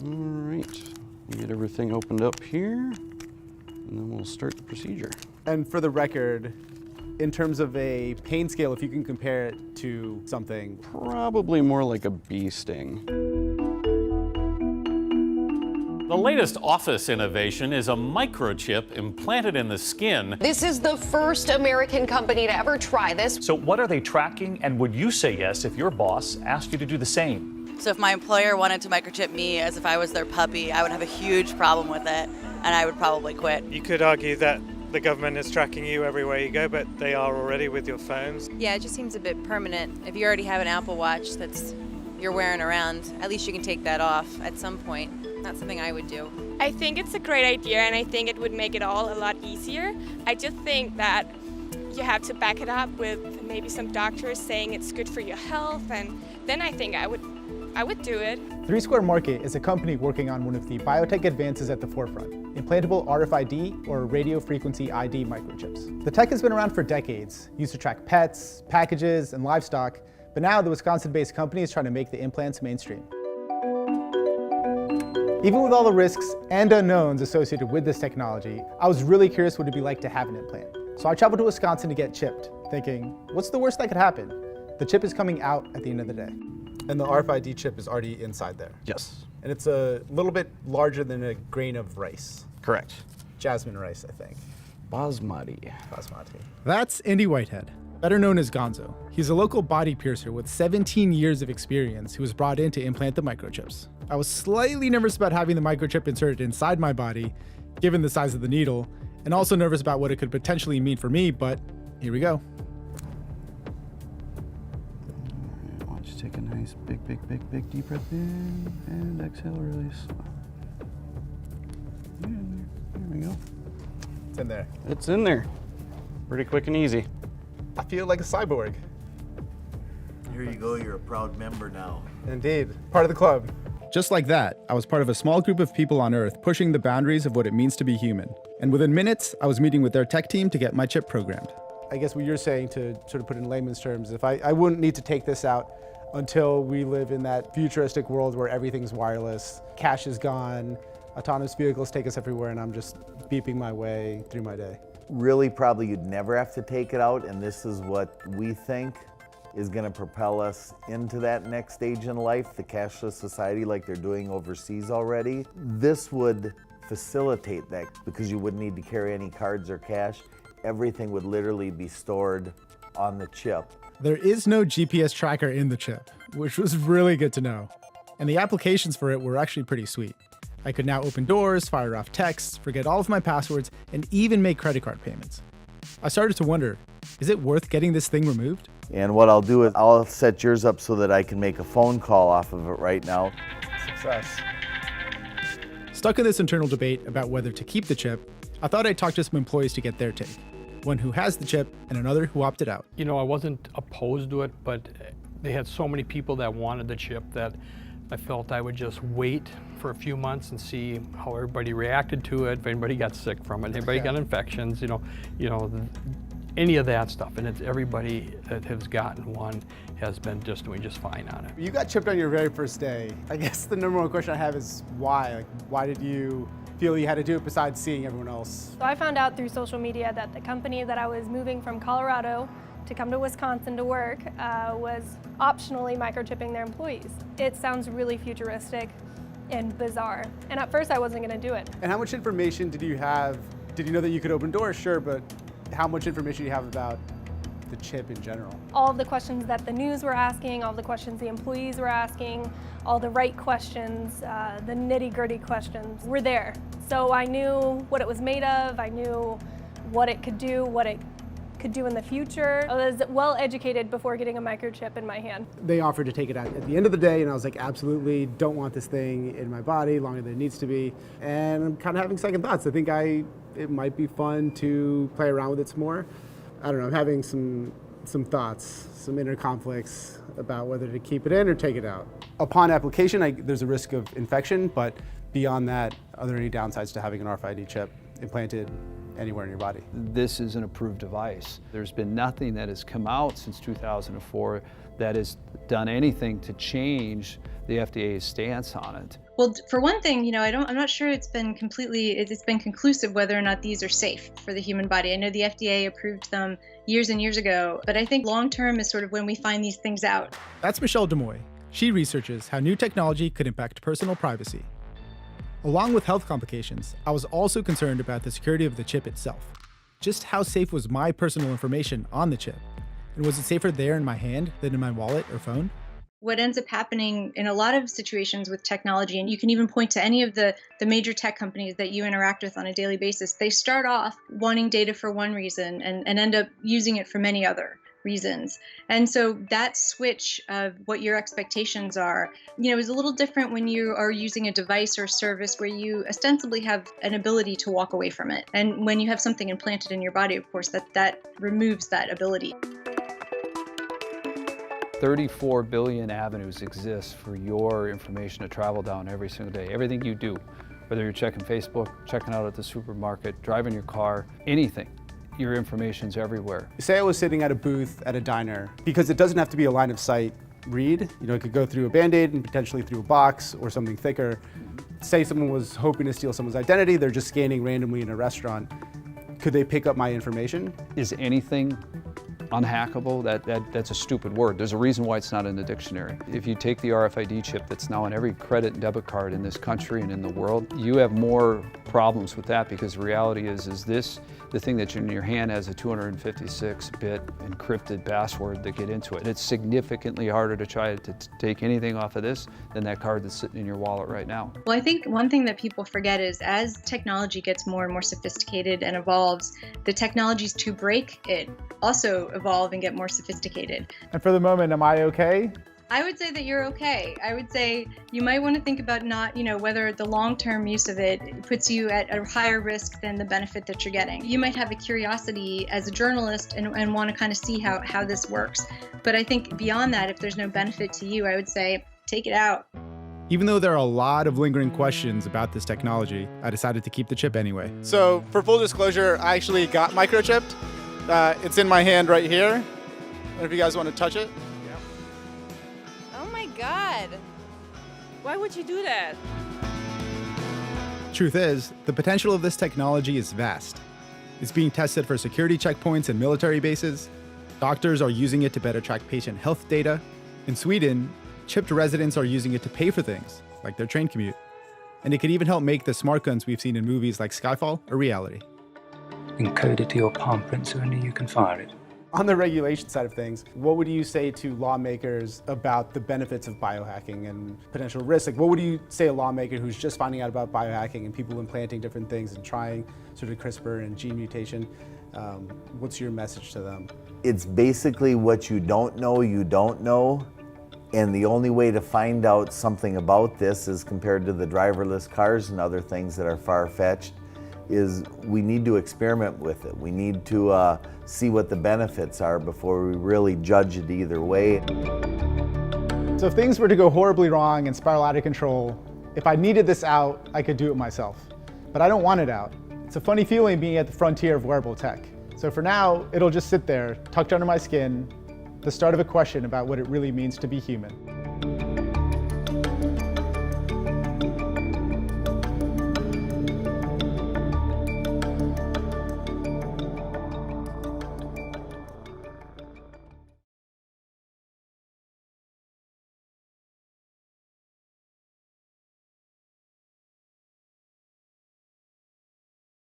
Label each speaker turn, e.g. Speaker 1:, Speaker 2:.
Speaker 1: All right, we'll get everything opened up here, and then we'll start the procedure.
Speaker 2: And for the record, in terms of a pain scale, if you can compare it to something.
Speaker 1: Probably more like a bee sting.
Speaker 3: The latest office innovation is a microchip implanted in the skin.
Speaker 4: This is the first American company to ever try this.
Speaker 5: So what are they tracking, and would you say yes if your boss asked you to do the same?
Speaker 6: So if my employer wanted to microchip me as if I was their puppy, I would have a huge problem with it, and I would probably quit.
Speaker 7: You could argue that the government is tracking you everywhere you go, but they are already with your phones.
Speaker 8: Yeah, it just seems a bit permanent. If you already have an Apple Watch that's you're wearing around, at least you can take that off at some point. Not something I would do.
Speaker 9: I think it's a great idea, and I think it would make it all a lot easier. I just think that you have to back it up with maybe some doctors saying it's good for your health, and then I think I would do it.
Speaker 10: 3 Square Market is a company working on one of the biotech advances at the forefront, implantable RFID or radio frequency ID microchips. The tech has been around for decades, used to track pets, packages, and livestock, but now the Wisconsin-based company is trying to make the implants mainstream. Even with all the risks and unknowns associated with this technology, I was really curious what it'd be like to have an implant. So I traveled to Wisconsin to get chipped, thinking, what's the worst that could happen? The chip is coming out at the end of the day.
Speaker 2: And the RFID chip is already inside there.
Speaker 1: Yes.
Speaker 2: And it's a little bit larger than a grain of rice.
Speaker 1: Correct.
Speaker 2: Jasmine rice, I think.
Speaker 1: Basmati.
Speaker 2: Basmati.
Speaker 10: That's Andy Whitehead, better known as Gonzo. He's a local body piercer with 17 years of experience who was brought in to implant the microchips. I was slightly nervous about having the microchip inserted inside my body, given the size of the needle, and also nervous about what it could potentially mean for me, but here we go.
Speaker 1: Why don't you take a nice big deep breath in, and exhale, release. And there we go.
Speaker 2: It's in there.
Speaker 1: It's in there. Pretty quick and easy.
Speaker 2: I feel like a cyborg.
Speaker 11: Here you go, you're a proud member now.
Speaker 2: Indeed, part of the club.
Speaker 10: Just like that, I was part of a small group of people on Earth pushing the boundaries of what it means to be human. And within minutes, I was meeting with their tech team to get my chip programmed.
Speaker 2: I guess what you're saying, to sort of put it in layman's terms, if I wouldn't need to take this out until we live in that futuristic world where everything's wireless, cash is gone, autonomous vehicles take us everywhere, and I'm just beeping my way through my day.
Speaker 11: Really, probably you'd never have to take it out, and this is what we think is going to propel us into that next stage in life, the cashless society like they're doing overseas already. This would facilitate that because you wouldn't need to carry any cards or cash. Everything would literally be stored on the chip.
Speaker 10: There is no GPS tracker in the chip, which was really good to know. And the applications for it were actually pretty sweet. I could now open doors, fire off texts, forget all of my passwords, and even make credit card payments. I started to wonder, is it worth getting this thing removed?
Speaker 11: And what I'll do is I'll set yours up so that I can make a phone call off of it right now.
Speaker 2: Success.
Speaker 10: Stuck in this internal debate about whether to keep the chip, I thought I'd talk to some employees to get their take. One who has the chip and another who opted out.
Speaker 12: You know, I wasn't opposed to it, but they had so many people that wanted the chip that I felt I would just wait for a few months and see how everybody reacted to it, if anybody got sick from it, anybody got infections, any of that stuff. And it's everybody that has gotten one has been just doing just fine on it.
Speaker 2: You got chipped on your very first day. I guess the number one question I have is why? Like, why did you feel you had to do it besides seeing everyone else?
Speaker 13: So I found out through social media that the company that I was moving from Colorado to come to Wisconsin to work was optionally microchipping their employees. It sounds really futuristic and bizarre. And at first I wasn't gonna do it.
Speaker 2: And how much information did you have? Did you know that you could open doors? Sure, but how much information do you have about the chip in general?
Speaker 13: All of the questions that the news were asking, all the questions the employees were asking, all the right questions, the nitty-gritty questions were there. So I knew what it was made of, I knew what it could do, what it could do in the future. I was well educated before getting a microchip in my hand.
Speaker 2: They offered to take it out at the end of the day, and I was like, absolutely don't want this thing in my body longer than it needs to be. And I'm kind of having second thoughts. I think it might be fun to play around with it some more. I don't know, I'm having some thoughts, some inner conflicts about whether to keep it in or take it out. Upon application, there's a risk of infection, but beyond that, are there any downsides to having an RFID chip implanted anywhere in your body?
Speaker 14: This is an approved device. There's been nothing that has come out since 2004 that has done anything to change the FDA's stance on it.
Speaker 15: Well, for one thing, I'm not sure it's been conclusive whether or not these are safe for the human body. I know the FDA approved them years and years ago, but I think long term is sort of when we find these things out.
Speaker 10: That's Michelle Demoy. She researches how new technology could impact personal privacy. Along with health complications, I was also concerned about the security of the chip itself. Just how safe was my personal information on the chip? And was it safer there in my hand than in my wallet or phone?
Speaker 15: What ends up happening in a lot of situations with technology, and you can even point to any of the major tech companies that you interact with on a daily basis, they start off wanting data for one reason and end up using it for many other reasons. And so that switch of what your expectations are, is a little different when you are using a device or service where you ostensibly have an ability to walk away from it. And when you have something implanted in your body, of course, that removes that ability.
Speaker 14: 34 billion avenues exist for your information to travel down every single day. Everything you do, whether you're checking Facebook, checking out at the supermarket, driving your car, anything, your information's everywhere.
Speaker 2: Say I was sitting at a booth at a diner, because it doesn't have to be a line of sight read. It could go through a Band-Aid and potentially through a box or something thicker. Say someone was hoping to steal someone's identity, they're just scanning randomly in a restaurant. Could they pick up my information?
Speaker 14: Is anything unhackable? That's a stupid word. There's a reason why it's not in the dictionary. If you take the RFID chip that's now on every credit and debit card in this country and in the world, you have more problems with that, because the reality is the thing that's in your hand has a 256-bit encrypted password that get into it. It's significantly harder to try to take anything off of this than that card that's sitting in your wallet right now.
Speaker 15: Well, I think one thing that people forget is as technology gets more and more sophisticated and evolves, the technologies to break it also evolve and get more sophisticated.
Speaker 10: And for the moment, am I okay?
Speaker 15: I would say that you're okay. I would say you might want to think about whether the long-term use of it puts you at a higher risk than the benefit that you're getting. You might have a curiosity as a journalist and want to kind of see how this works. But I think beyond that, if there's no benefit to you, I would say take it out.
Speaker 10: Even though there are a lot of lingering questions about this technology, I decided to keep the chip anyway.
Speaker 16: So for full disclosure, I actually got microchipped. It's in my hand right here. I don't know if you guys want to touch it.
Speaker 8: God, why would you do that?
Speaker 10: Truth is, the potential of this technology is vast. It's being tested for security checkpoints and military bases. Doctors are using it to better track patient health data. In Sweden, chipped residents are using it to pay for things, like their train commute. And it could even help make the smart guns we've seen in movies like Skyfall a reality.
Speaker 17: Encode it to your palm print so only you can fire it.
Speaker 2: On the regulation side of things, what would you say to lawmakers about the benefits of biohacking and potential risks? Like, what would you say a lawmaker who's just finding out about biohacking and people implanting different things and trying sort of CRISPR and gene mutation? What's your message to them?
Speaker 11: It's basically what you don't know. And the only way to find out something about this is compared to the driverless cars and other things that are far-fetched, is we need to experiment with it. We need to see what the benefits are before we really judge it either way.
Speaker 10: So if things were to go horribly wrong and spiral out of control, if I needed this out, I could do it myself. But I don't want it out. It's a funny feeling being at the frontier of wearable tech. So for now, it'll just sit there, tucked under my skin, the start of a question about what it really means to be human.